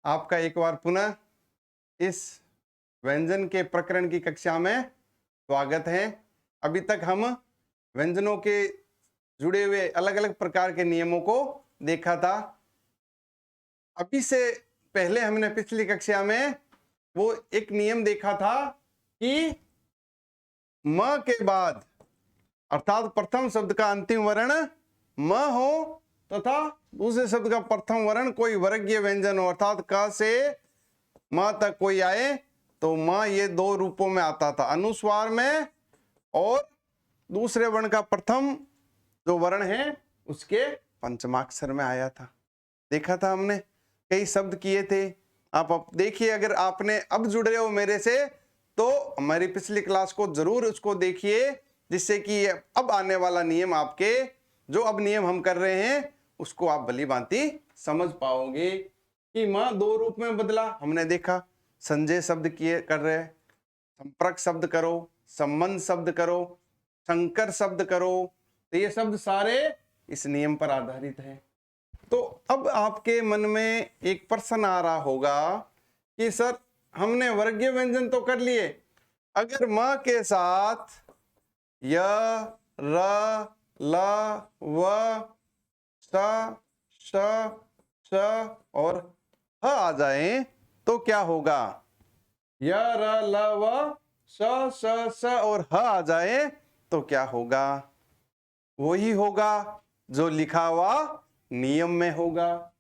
आपका एक बार पुनः इस व्यंजन के प्रकरण की कक्षा में स्वागत है। अभी तक हम व्यंजनों के जुड़े हुए अलग अलग प्रकार के नियमों को देखा था। अभी से पहले हमने पिछली कक्षा में वो एक नियम देखा था कि म के बाद अर्थात प्रथम शब्द का अंतिम वर्ण म हो तथा दूसरे शब्द का प्रथम वर्ण कोई वर्गीय व्यंजन हो, अर्थात क से म तक कोई आए तो म ये दो रूपों में आता था, अनुस्वार में और दूसरे वर्ण का प्रथम जो वर्ण है उसके पंचमाक्षर में आया था। देखा था हमने, कई शब्द किए थे। आप अब देखिए, अगर आपने अब जुड़ रहे हो मेरे से तो हमारी पिछली क्लास को जरूर उसको देखिए, जिससे कि अब आने वाला नियम आपके जो अब नियम हम कर रहे हैं उसको आप भली भांति समझ पाओगे कि मां दो रूप में बदला। हमने देखा संजय शब्द किए कर रहे, संपर्क शब्द करो, संबंध शब्द करो, संकर शब्द करो, तो ये शब्द सारे इस नियम पर आधारित है। तो अब आपके मन में एक प्रश्न आ रहा होगा कि सर हमने वर्गीय व्यंजन तो कर लिए, अगर म के साथ य, र, ल, व, स, श, श और ह आ जाए तो क्या होगा? य, र, ल, व, स, श, स और ह आ जाए तो क्या होगा? वही होगा जो लिखा हुआ नियम में होगा।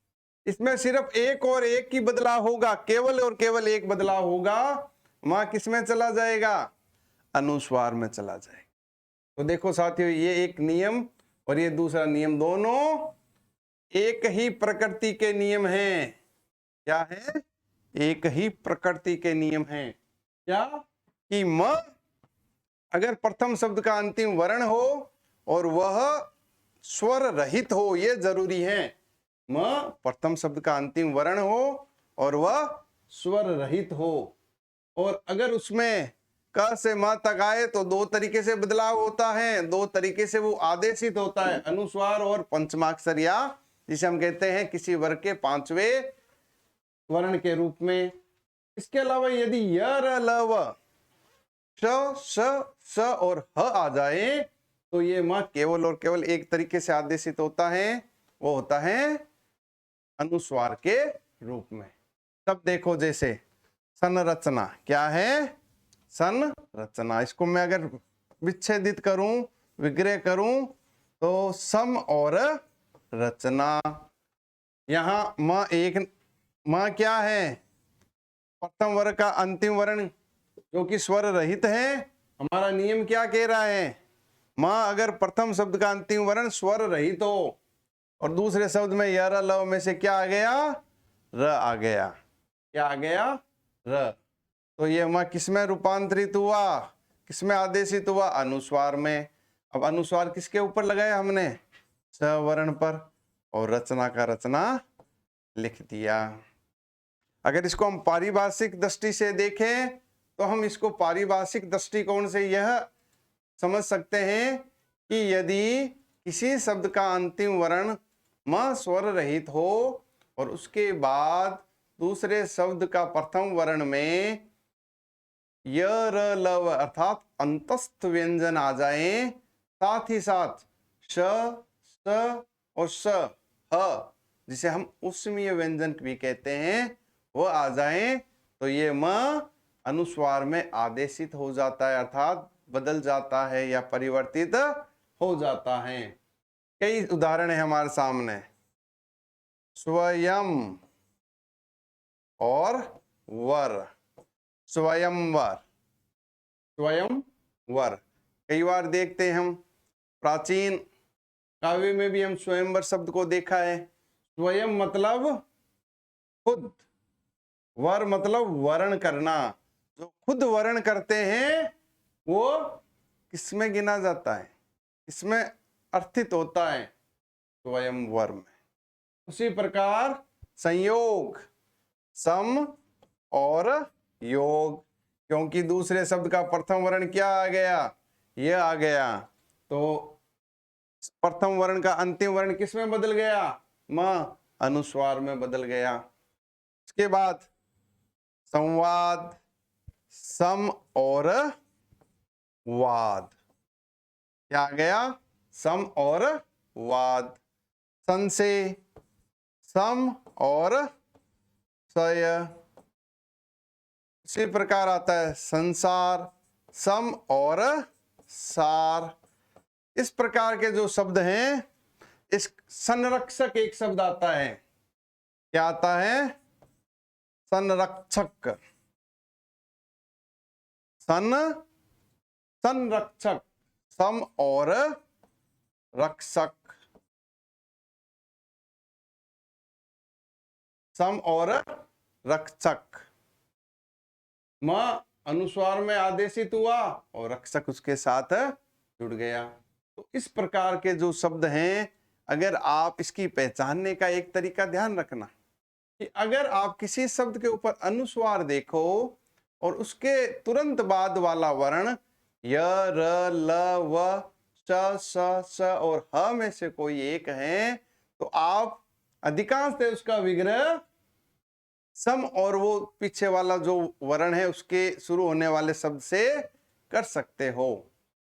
इसमें सिर्फ एक और एक ही बदलाव होगा, केवल और केवल एक बदलाव होगा। वहां किस में चला जाएगा? अनुस्वार में चला जाएगा। तो देखो साथियों, ये एक नियम और ये दूसरा नियम, दोनों एक ही प्रकृति के नियम हैं। क्या है? एक ही प्रकृति के नियम हैं। क्या? कि म अगर प्रथम शब्द का अंतिम वर्ण हो और वह स्वर रहित हो, यह जरूरी है। म प्रथम शब्द का अंतिम वर्ण हो और वह स्वर रहित हो, और अगर उसमें क से म तक आए तो दो तरीके से बदलाव होता है, दो तरीके से वो आदेशित होता है, अनुस्वार और पंचमाक्षर, या जिसे हम कहते हैं किसी वर्ग के पांचवें वर्ण के रूप में। इसके अलावा यदि य, र, ल, व, श, श और ह आ जाए तो ये म केवल और केवल एक तरीके से आदेशित होता है, वो होता है अनुस्वार के रूप में। तब देखो, जैसे संरचना, क्या है? संरचना। इसको मैं अगर विच्छेदित करूं, विग्रह करूं तो सम और रचना। यहां म क्या है? प्रथम वर्ग का अंतिम वर्ण जो कि स्वर रहित है। हमारा नियम क्या कह रहा है? म अगर प्रथम शब्द का अंतिम वर्ण स्वर रहित हो और दूसरे शब्द में य, र, ल में से क्या आ गया? र आ गया। क्या आ गया? र। तो ये म किसमें रूपांतरित हुआ? किसमें आदेशित हुआ? अनुस्वार में। अब अनुस्वार किसके ऊपर लगाया हमने? स वर्ण पर, और रचना का रचना लिख दिया। अगर इसको हम पारिभाषिक दृष्टि से देखें तो हम इसको पारिभाषिक दृष्टिकोण से यह समझ सकते हैं कि यदि किसी शब्द का अंतिम वर्ण म स्वर रहित हो और उसके बाद दूसरे शब्द का प्रथम वर्ण में य, र, ल, व अर्थात अंतस्थ व्यंजन आ जाए, साथ ही साथ श, स और स, ह जिसे हम ऊष्मीय व्यंजन भी कहते हैं, वो आ जाए तो ये म अनुस्वार में आदेशित हो जाता है, अर्थात बदल जाता है या परिवर्तित हो जाता है। कई उदाहरण है हमारे सामने, स्वयं और वर, स्वयंवर, स्वयंवर। कई बार देखते हैं हम, प्राचीन काव्य में भी हम स्वयंवर शब्द को देखा है। स्वयं मतलब खुद, वर मतलब वर्ण करना। जो खुद वर्ण करते हैं वो किसमें गिना जाता है? किसमें अर्थित होता है? स्वयंवर में। उसी प्रकार संयोग, सम और योग, क्योंकि दूसरे शब्द का प्रथम वर्ण क्या आ गया? यह आ गया, तो प्रथम वर्ण का अंतिम वर्ण किस में बदल गया? म अनुस्वार में बदल गया। उसके बाद संवाद, सम और वाद। क्या आ गया? सम और वाद। संशय, सम और सय। इसी प्रकार आता है संसार, सम और सार। इस प्रकार के जो शब्द हैं, इस संरक्षक एक शब्द आता है। क्या आता है? संरक्षक। संरक्षक, सम और रक्षक, सम और रक्षक। म अनुस्वार में आदेशित हुआ और रक्षक उसके साथ जुड़ गया। तो इस प्रकार के जो शब्द हैं, अगर आप इसकी पहचानने का एक तरीका ध्यान रखना कि अगर आप किसी शब्द के ऊपर अनुस्वार देखो और उसके तुरंत बाद वाला वर्ण य, र, ल, व, स और ह में से कोई एक है, तो आप अधिकांश उसका विग्रह सम और वो पीछे वाला जो वर्ण है उसके शुरू होने वाले शब्द से कर सकते हो।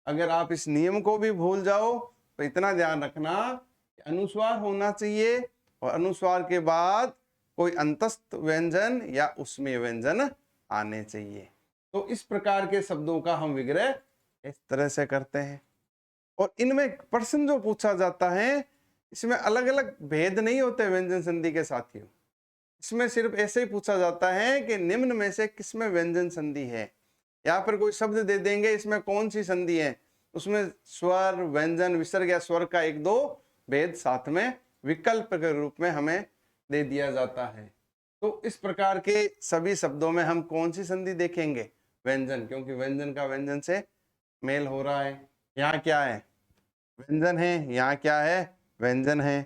अगर आप इस नियम को भी भूल जाओ तो इतना ध्यान रखना कि अनुस्वार होना चाहिए और अनुस्वार के बाद कोई अंतस्थ व्यंजन या उसमें व्यंजन आने चाहिए। तो इस प्रकार के शब्दों का हम विग्रह इस तरह से करते हैं। और इनमें प्रश्न जो पूछा जाता है, इसमें अलग अलग भेद नहीं होते व्यंजन संधि के साथियों। इसमें सिर्फ ऐसे ही पूछा जाता है कि निम्न में से किसमें व्यंजन संधि है। यहाँ पर कोई शब्द दे देंगे, इसमें कौन सी संधि है, उसमें स्वर, व्यंजन, विसर्ग या स्वर का एक दो भेद साथ में विकल्प के रूप में हमें दे दिया जाता है। तो इस प्रकार के सभी शब्दों में हम कौन सी संधि देखेंगे? व्यंजन, क्योंकि व्यंजन का व्यंजन से मेल हो रहा है। यहाँ क्या है? व्यंजन है। यहाँ क्या है? व्यंजन है।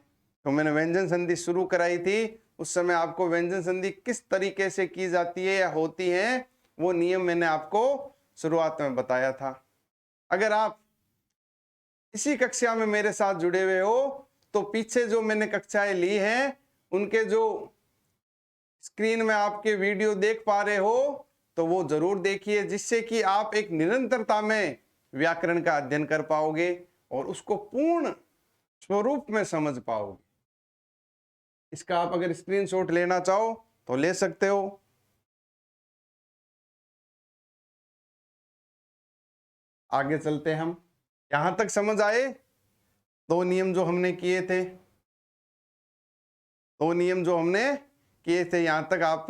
तो मैंने व्यंजन संधि शुरू कराई थी, उस समय आपको व्यंजन संधि किस तरीके से की जाती है या होती है, वो नियम मैंने आपको शुरुआत में बताया था। अगर आप इसी कक्षा में मेरे साथ जुड़े हुए हो तो पीछे जो मैंने कक्षाएं ली हैं उनके जो स्क्रीन में आपके वीडियो देख पा रहे हो तो वो जरूर देखिए, जिससे कि आप एक निरंतरता में व्याकरण का अध्ययन कर पाओगे और उसको पूर्ण स्वरूप में समझ पाओगे। इसका आप अगर स्क्रीनशॉट लेना चाहो तो ले सकते हो। आगे चलते हम। यहां तक समझ आए? दो नियम जो हमने किए थे, दो नियम जो हमने किए थे, यहां तक आप,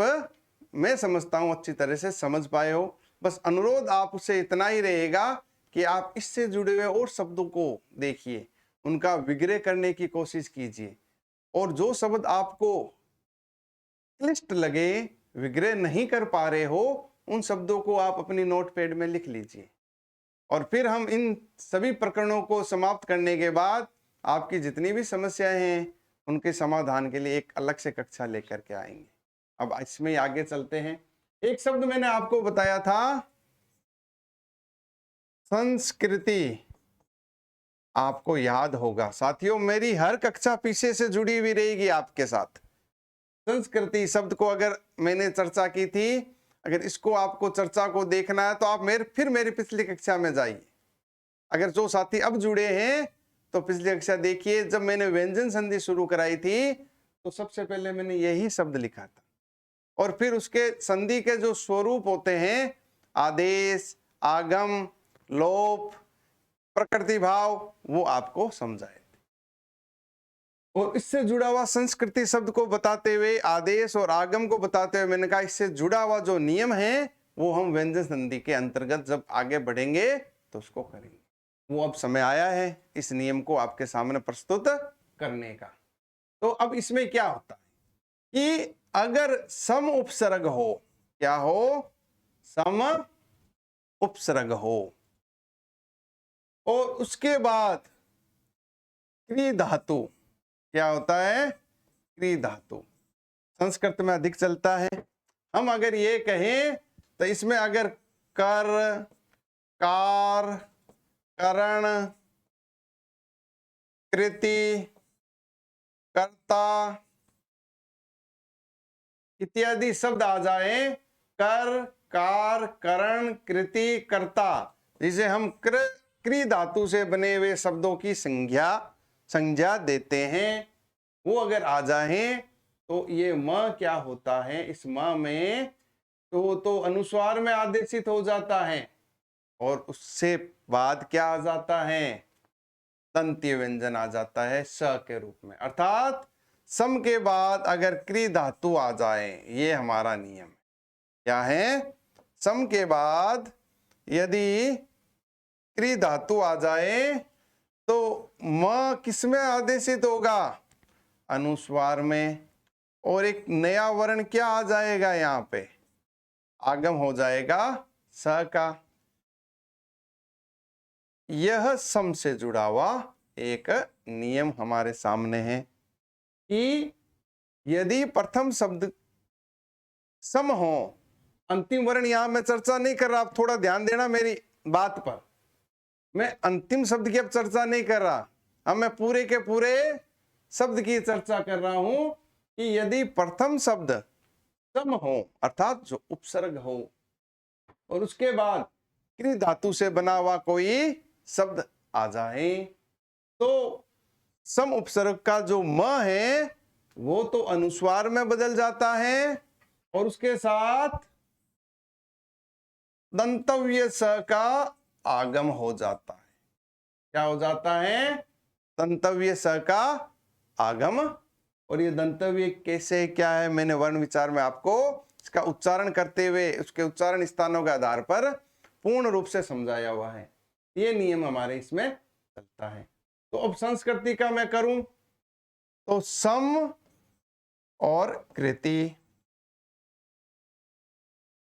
मैं समझता हूं अच्छी तरह से समझ पाए हो। बस अनुरोध आपसे इतना ही रहेगा कि आप इससे जुड़े हुए और शब्दों को देखिए, उनका विग्रह करने की कोशिश कीजिए और जो शब्द आपको क्लिष्ट लगे, विग्रह नहीं कर पा रहे हो, उन शब्दों को आप अपनी नोटपैड में लिख लीजिए। और फिर हम इन सभी प्रकरणों को समाप्त करने के बाद आपकी जितनी भी समस्याएं हैं उनके समाधान के लिए एक अलग से कक्षा लेकर के आएंगे। अब इसमें आगे चलते हैं। एक शब्द मैंने आपको बताया था, संस्कृति। आपको याद होगा साथियों, मेरी हर कक्षा पीछे से जुड़ी हुई रहेगी आपके साथ। संस्कृति शब्द को अगर मैंने चर्चा की थी, अगर इसको आपको चर्चा को देखना है तो आप फिर मेरी पिछली कक्षा में जाइए। अगर जो साथी अब जुड़े हैं तो पिछली कक्षा देखिए, जब मैंने व्यंजन संधि शुरू कराई थी तो सबसे पहले मैंने यही शब्द लिखा था और फिर उसके संधि के जो स्वरूप होते हैं, आदेश, आगम, लोप, प्रकृति भाव, वो आपको समझाए। और इससे जुड़ा हुआ संस्कृति शब्द को बताते हुए, आदेश और आगम को बताते हुए मैंने कहा इससे जुड़ा हुआ जो नियम है वो हम व्यंजन संधि के अंतर्गत जब आगे बढ़ेंगे तो उसको करेंगे। वो अब समय आया है इस नियम को आपके सामने प्रस्तुत करने का। तो अब इसमें क्या होता है कि अगर सम उपसर्ग हो, क्या हो? सम उपसर्ग हो और उसके बाद क्री धातु, क्या होता है? क्री धातु संस्कृत में अधिक चलता है। हम अगर ये कहें तो इसमें अगर कर, कार, करण, कृति, कर्ता, इत्यादि शब्द आ जाए, कर, कार, करण, कृति, कर्ता, जिसे हम क्री धातु से बने हुए शब्दों की संज्ञा देते हैं, वो अगर आ जाए तो ये म क्या होता है, इस म में तो अनुस्वार में आदेशित हो जाता है और उससे बाद क्या आ जाता है, दंतीय व्यंजन आ जाता है स के रूप में। अर्थात सम के बाद अगर क्री धातु आ जाए, ये हमारा नियम है। क्या है, सम के बाद यदि क्री धातु आ जाए तो म किसमें आदेशित होगा, अनुस्वार में, और एक नया वर्ण क्या आ जाएगा, यहां पे आगम हो जाएगा स का। यह सम से जुड़ा हुआ एक नियम हमारे सामने है कि यदि प्रथम शब्द सम हो, अंतिम वर्ण यहां मैं चर्चा नहीं कर रहा, आप थोड़ा ध्यान देना मेरी बात पर, मैं अंतिम शब्द की अब चर्चा नहीं कर रहा, अब मैं पूरे के पूरे शब्द की चर्चा कर रहा हूं कि यदि प्रथम शब्द सम हो, अर्थात जो उपसर्ग हो, और उसके बाद क्री धातु से बना हुआ कोई शब्द आ जाए, तो सम उपसर्ग का जो म है वो तो अनुस्वार में बदल जाता है और उसके साथ दंतव्य स का आगम हो जाता है। क्या हो जाता है, दंतव्य स का आगम। और ये दंतव्य कैसे, क्या है, मैंने वर्ण विचार में आपको इसका उच्चारण करते हुए उसके उच्चारण स्थानों के आधार पर पूर्ण रूप से समझाया हुआ है। ये नियम हमारे इसमें चलता है। तो अब संस्कृति का मैं करूं तो सम और कृति,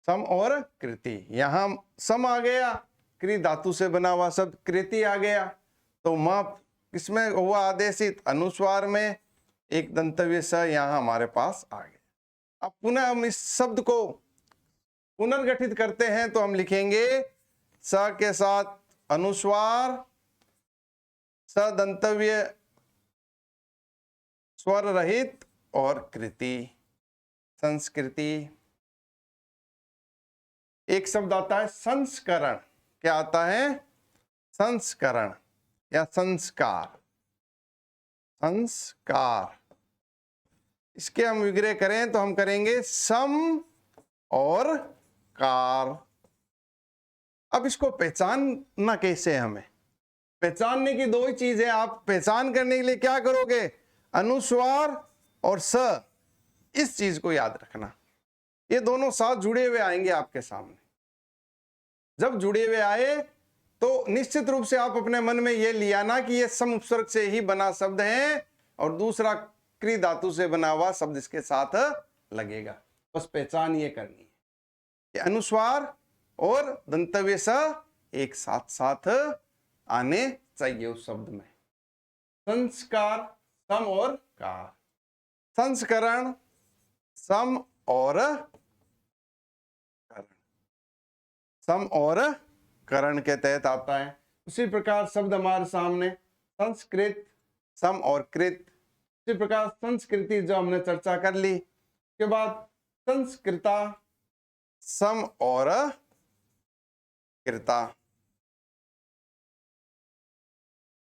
सम और कृति, यहां सम आ गया, क्री धातु से बना हुआ शब्द, कृति आ गया, तो म किसमें हुआ आदेशित, अनुस्वार में, एक दंतव्य स यहां हमारे पास आ गया। अब पुनः हम इस शब्द को पुनर्गठित करते हैं तो हम लिखेंगे स के साथ अनुस्वार, स दंतव्य स्वर रहित और कृति, संस्कृति। एक शब्द आता है संस्करण, क्या आता है, संस्करण या संस्कार, संस्कार। इसके हम विग्रह करें तो हम करेंगे सम और कार। अब इसको पहचानना कैसे, हमें पहचानने की दो ही चीजें, आप पहचान करने के लिए क्या करोगे, अनुस्वार और स, इस चीज को याद रखना, ये दोनों साथ जुड़े हुए आएंगे आपके सामने। जब जुड़े हुए आए तो निश्चित रूप से आप अपने मन में ये लिया ना कि ये सम उपसर्ग से ही बना शब्द है और दूसरा क्री धातु से बना हुआ शब्द इसके साथ लगेगा। बस पहचान ये करनी है कि अनुस्वार और दंतव्य स एक साथ साथ आने चाहिए उस शब्द में। संस्कार, सम और कार, संस्करण, सम और करण, सम और करण के तहत आता है। उसी प्रकार शब्द हमारे सामने संस्कृत, सम और कृत, उसी प्रकार संस्कृति जो हमने चर्चा कर ली, के बाद संस्कृता, सम और कृता,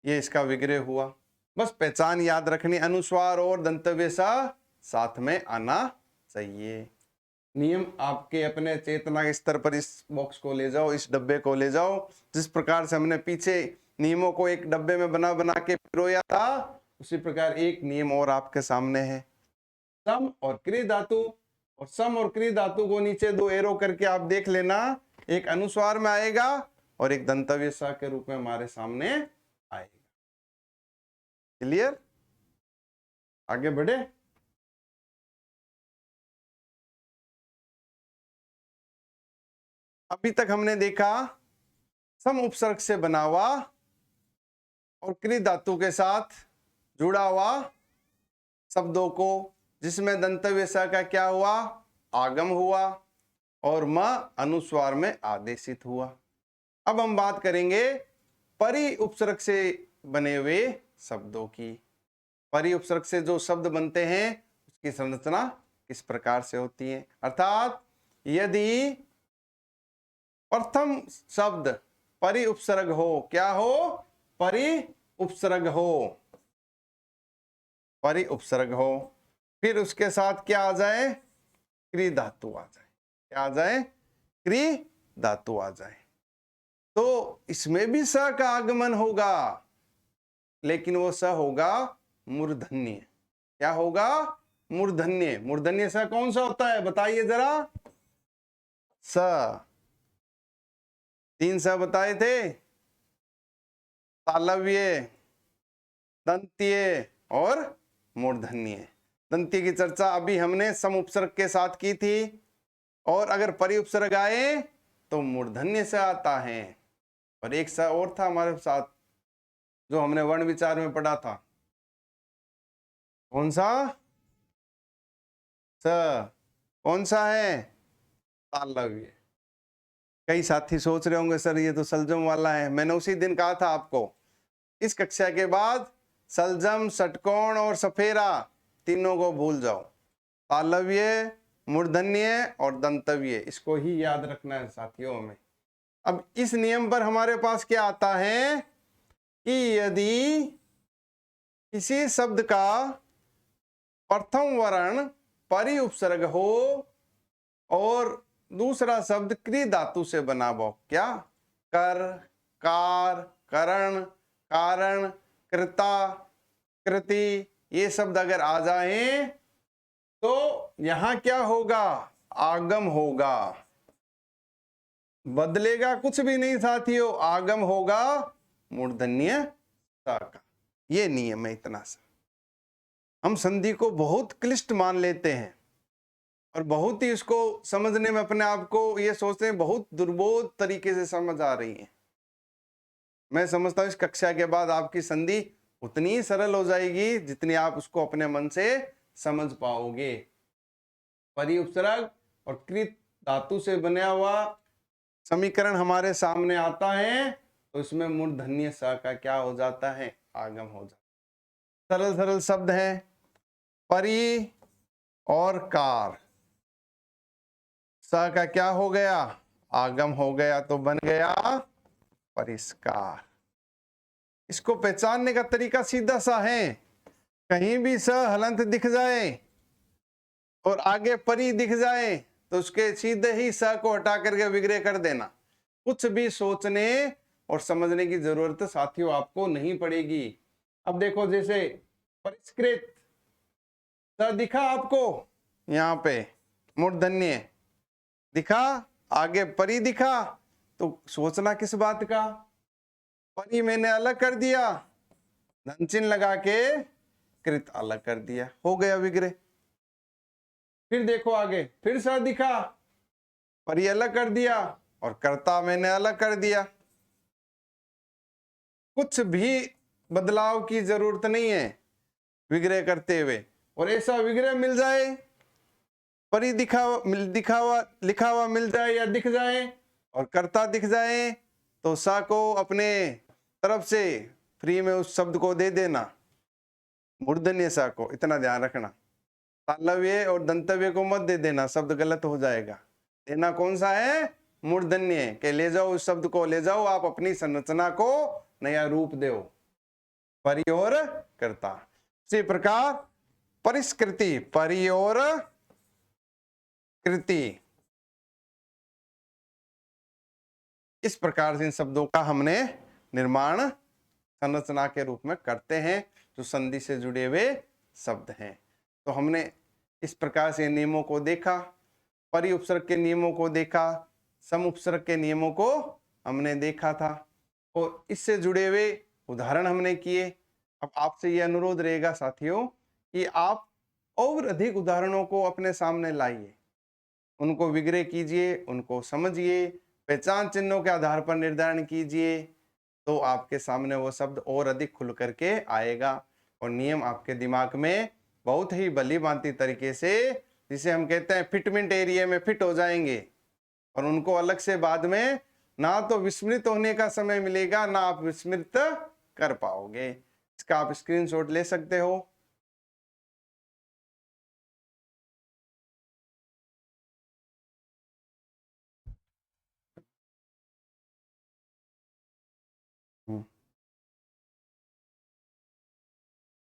ये इसका विग्रह हुआ। बस पहचान याद रखनी, अनुस्वार और दंतव्य सा साथ में आना चाहिए। नियम आपके अपने चेतना के स्तर पर इस बॉक्स को ले जाओ, इस डब्बे को ले जाओ। जिस प्रकार से हमने पीछे नियमों को एक डब्बे में बना बना के पिरोया था, उसी प्रकार एक नियम और आपके सामने है, सम और क्री धातु। और सम और क्री धातु को नीचे दो एरो करके आप देख लेना, एक अनुस्वार में आएगा और एक दंतव्य स के रूप में हमारे सामने आएगा। क्लियर, आगे बढ़े। अभी तक हमने देखा सम उपसर्ग से बना हुआ और क्री धातु के साथ जुड़ा हुआ शब्दों को, जिसमें दंतव्य स का क्या हुआ, आगम हुआ और म अनुस्वार में आदेशित हुआ। अब हम बात करेंगे परि उपसर्ग से बने हुए शब्दों की। परि उपसर्ग से जो शब्द बनते हैं उसकी संरचना किस प्रकार से होती है। अर्थात यदि प्रथम शब्द परि उपसर्ग हो, क्या हो, परि उपसर्ग हो, परि उपसर्ग हो, फिर उसके साथ क्या आ जाए, क्री धातु आ जाए, क्या आ जाए, क्री धातु आ जाए, तो इसमें भी स का आगमन होगा, लेकिन वो स होगा मूर्धन्य। क्या होगा, मूर्धन्य। मूर्धन्य स कौन सा होता है बताइए जरा, स, 3 स बताए थे, तालव्य, दंत्य और मूर्धन्य। दंत्य की चर्चा अभी हमने सम उपसर्ग के साथ की थी, और अगर परि उपसर्ग आए तो मूर्धन्य से आता है। और एक स और था हमारे साथ जो हमने वर्ण विचार में पढ़ा था, कौन सा, स, कौन सा है, तालव्य। कई साथी सोच रहे होंगे सर ये तो सलजम वाला है। मैंने उसी दिन कहा था आपको, इस कक्षा के बाद सलजम, षटकोण और सफेरा तीनों को भूल जाओ। तालव्य, मूर्धन्य और दंतव्य, इसको ही याद रखना है साथियों में। अब इस नियम पर हमारे पास क्या आता है कि यदि किसी शब्द का प्रथम वर्ण परि उपसर्ग हो और दूसरा शब्द क्री धातु से बना हो, क्या, कर, कार, करण, कारण, कृता, कृति, ये शब्द अगर आ जाए तो यहां क्या होगा, आगम होगा। बदलेगा कुछ भी नहीं साथियों, आगम होगा मूर्धन्य स का। ये नियम है, इतना सा। हम संधि को बहुत क्लिष्ट मान लेते हैं और बहुत ही इसको समझने में अपने आप को ये सोचते हैं बहुत दुर्बोध तरीके से समझ आ रही है। मैं समझता हूं इस कक्षा के बाद आपकी संधि उतनी ही सरल हो जाएगी जितनी आप उसको अपने मन से समझ पाओगे। परि उपसर्ग और कृत धातु से बना हुआ समीकरण हमारे सामने आता है तो इसमें मूर्धन्य स का क्या हो जाता है, आगम हो जाता है। सरल सरल शब्द हैं, परि और कार, स का क्या हो गया, आगम हो गया, तो बन गया परिष्कार। इसको पहचानने का तरीका सीधा सा है, कहीं भी स हलंत दिख जाए और आगे परी दिख जाए तो उसके सीधे ही स को हटा करके विग्रह कर देना। कुछ भी सोचने और समझने की जरूरत साथियों आपको नहीं पड़ेगी। अब देखो जैसे परिष्कृत स दिखा आपको, यहाँ पे मूर्धन्य दिखा, आगे परी दिखा, तो सोचना किस बात का, परी मैंने अलग कर दिया, धन चिन्ह लगा के कृत अलग कर दिया, हो गया विग्रह। फिर देखो आगे, फिर स दिखा, परी अलग कर दिया और कर्ता मैंने अलग कर दिया। कुछ भी बदलाव की जरूरत नहीं है विग्रह करते हुए, और ऐसा विग्रह मिल जाए, परी लिखा हुआ मिल जाए या दिख जाए और कर्ता दिख जाए तो सा को अपने तरफ से फ्री में उस शब्द को दे देना, मूर्धन्य सा को, इतना ध्यान रखना। तालव्य और दंतव्य को मत दे देना, शब्द गलत हो जाएगा। देना कौन सा है, मूर्धन्य के, ले जाओ उस शब्द को, ले जाओ आप अपनी संरचना को नया रूप दो, परि और कर्ता। इसी प्रकार परिष्कृति, परि और कृति, इस प्रकार से इन शब्दों का हमने निर्माण संरचना के रूप में करते हैं जो संधि से जुड़े हुए शब्द हैं। तो हमने इस प्रकार से नियमों को देखा, परि उपसर्ग के नियमों को देखा, सम उपसर्ग के नियमों को हमने देखा था और इससे जुड़े हुए उदाहरण हमने किए। अब आपसे यह अनुरोध रहेगा साथियों कि आप और अधिक उदाहरणों को अपने सामने लाइए, उनको विग्रह कीजिए, उनको समझिए, पहचान चिन्हों के आधार पर निर्धारण कीजिए, तो आपके सामने वो शब्द और अधिक खुल करके आएगा और नियम आपके दिमाग में बहुत ही भली भांति तरीके से, जिसे हम कहते हैं फिटमेंट एरिया में फिट हो जाएंगे और उनको अलग से बाद में ना तो विस्मृत होने का समय मिलेगा, ना आप विस्मृत कर पाओगे। इसका आप स्क्रीनशॉट ले सकते हो।